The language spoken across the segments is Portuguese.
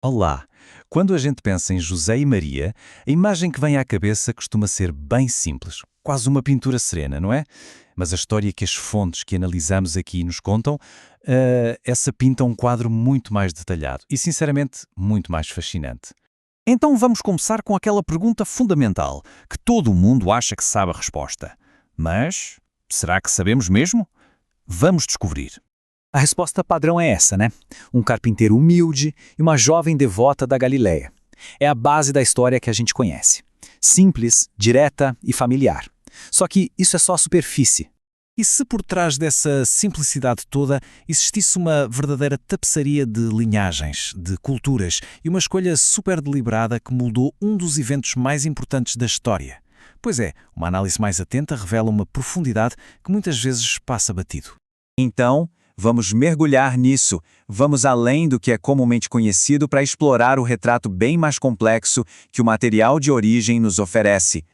Olá! Quando a gente pensa em José e Maria, a imagem que vem à cabeça costuma ser bem simples, quase uma pintura serena, não é? Mas a história que as fontes que analisamos aqui nos contam, essa pinta um quadro muito mais detalhado e, sinceramente, muito mais fascinante. Então vamos começar com aquela pergunta fundamental, que todo mundo acha que sabe a resposta. Mas, será que sabemos mesmo? Vamos descobrir. A resposta padrão é essa, né? Um carpinteiro humilde e uma jovem devota da Galileia. É a base da história que a gente conhece. Simples, direta e familiar. Só que isso é só a superfície. E se por trás dessa simplicidade toda existisse uma verdadeira tapeçaria de linhagens, de culturas e uma escolha super deliberada que moldou um dos eventos mais importantes da história? Pois é, uma análise mais atenta revela uma profundidade que muitas vezes passa batido. Então, vamos mergulhar nisso. Vamos além do que é comumente conhecido para explorar o retrato bem mais complexo que o material de origem nos oferece.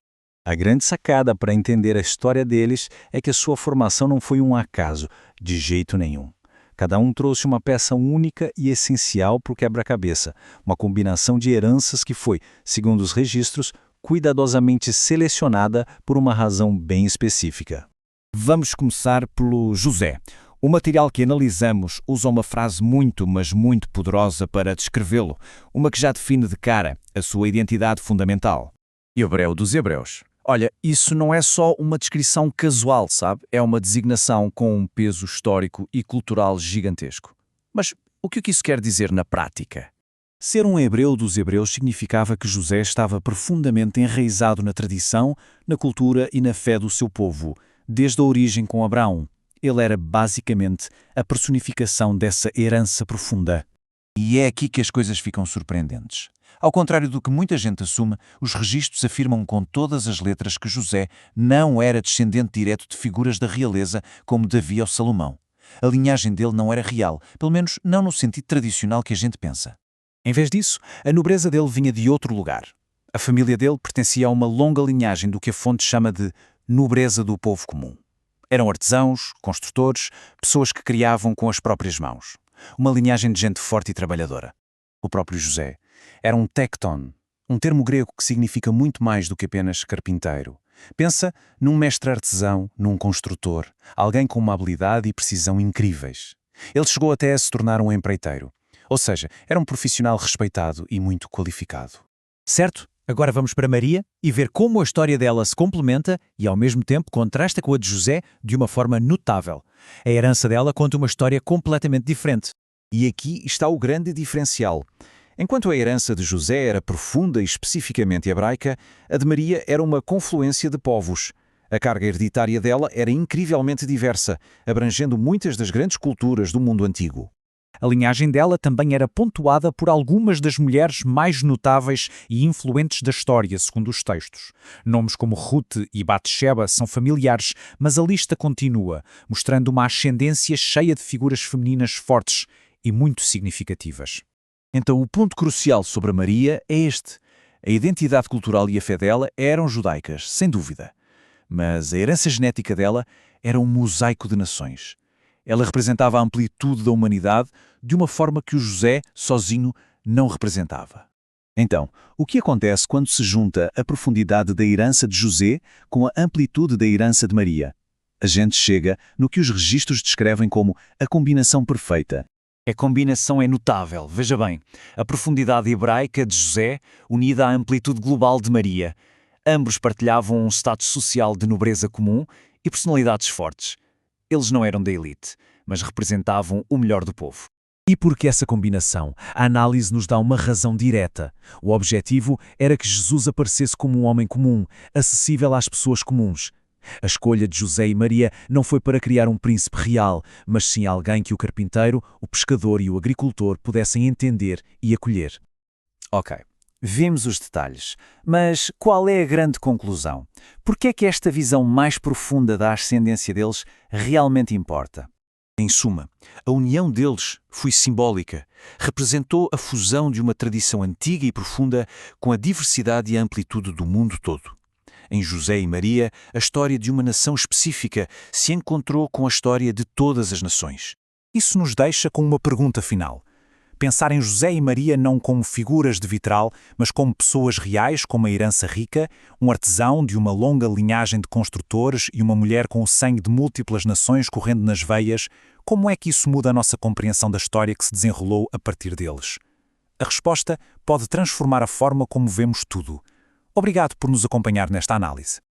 A grande sacada para entender a história deles é que a sua formação não foi um acaso, de jeito nenhum. Cada um trouxe uma peça única e essencial para o quebra-cabeça, uma combinação de heranças que foi, segundo os registros, cuidadosamente selecionada por uma razão bem específica. Vamos começar pelo José. O material que analisamos usa uma frase muito, mas muito poderosa para descrevê-lo, uma que já define de cara a sua identidade fundamental. Hebreu dos Hebreus. Olha, isso não é só uma descrição casual, sabe? É uma designação com um peso histórico e cultural gigantesco. Mas o que isso quer dizer na prática? Ser um hebreu dos hebreus significava que José estava profundamente enraizado na tradição, na cultura e na fé do seu povo, desde a origem com Abraão. Ele era basicamente a personificação dessa herança profunda. E é aqui que as coisas ficam surpreendentes. Ao contrário do que muita gente assume, os registros afirmam com todas as letras que José não era descendente direto de figuras da realeza como Davi ou Salomão. A linhagem dele não era real, pelo menos não no sentido tradicional que a gente pensa. Em vez disso, a nobreza dele vinha de outro lugar. A família dele pertencia a uma longa linhagem do que a fonte chama de nobreza do povo comum. Eram artesãos, construtores, pessoas que criavam com as próprias mãos. Uma linhagem de gente forte e trabalhadora. O próprio José era um tecton, um termo grego que significa muito mais do que apenas carpinteiro. Pensa num mestre artesão, num construtor, alguém com uma habilidade e precisão incríveis. Ele chegou até a se tornar um empreiteiro. Ou seja, era um profissional respeitado e muito qualificado. Certo? Agora vamos para Maria e ver como a história dela se complementa e ao mesmo tempo contrasta com a de José de uma forma notável. A herança dela conta uma história completamente diferente. E aqui está o grande diferencial. Enquanto a herança de José era profunda e especificamente hebraica, a de Maria era uma confluência de povos. A carga hereditária dela era incrivelmente diversa, abrangendo muitas das grandes culturas do mundo antigo. A linhagem dela também era pontuada por algumas das mulheres mais notáveis e influentes da história, segundo os textos. Nomes como Ruth e Batsheba são familiares, mas a lista continua, mostrando uma ascendência cheia de figuras femininas fortes e muito significativas. Então o ponto crucial sobre a Maria é este. A identidade cultural e a fé dela eram judaicas, sem dúvida. Mas a herança genética dela era um mosaico de nações. Ela representava a amplitude da humanidade de uma forma que o José, sozinho, não representava. Então, o que acontece quando se junta a profundidade da herança de José com a amplitude da herança de Maria? A gente chega no que os registros descrevem como a combinação perfeita. A combinação é notável, veja bem. A profundidade hebraica de José unida à amplitude global de Maria. Ambos partilhavam um status social de nobreza comum e personalidades fortes. Eles não eram da elite, mas representavam o melhor do povo. E por que essa combinação? A análise nos dá uma razão direta. O objetivo era que Jesus aparecesse como um homem comum, acessível às pessoas comuns. A escolha de José e Maria não foi para criar um príncipe real, mas sim alguém que o carpinteiro, o pescador e o agricultor pudessem entender e acolher. Ok, vimos os detalhes, mas qual é a grande conclusão? Por que é que esta visão mais profunda da ascendência deles realmente importa? Em suma, a união deles foi simbólica, representou a fusão de uma tradição antiga e profunda com a diversidade e a amplitude do mundo todo. Em José e Maria, a história de uma nação específica se encontrou com a história de todas as nações. Isso nos deixa com uma pergunta final. Pensar em José e Maria não como figuras de vitral, mas como pessoas reais com uma herança rica, um artesão de uma longa linhagem de construtores e uma mulher com o sangue de múltiplas nações correndo nas veias, como é que isso muda a nossa compreensão da história que se desenrolou a partir deles? A resposta pode transformar a forma como vemos tudo. Obrigado por nos acompanhar nesta análise.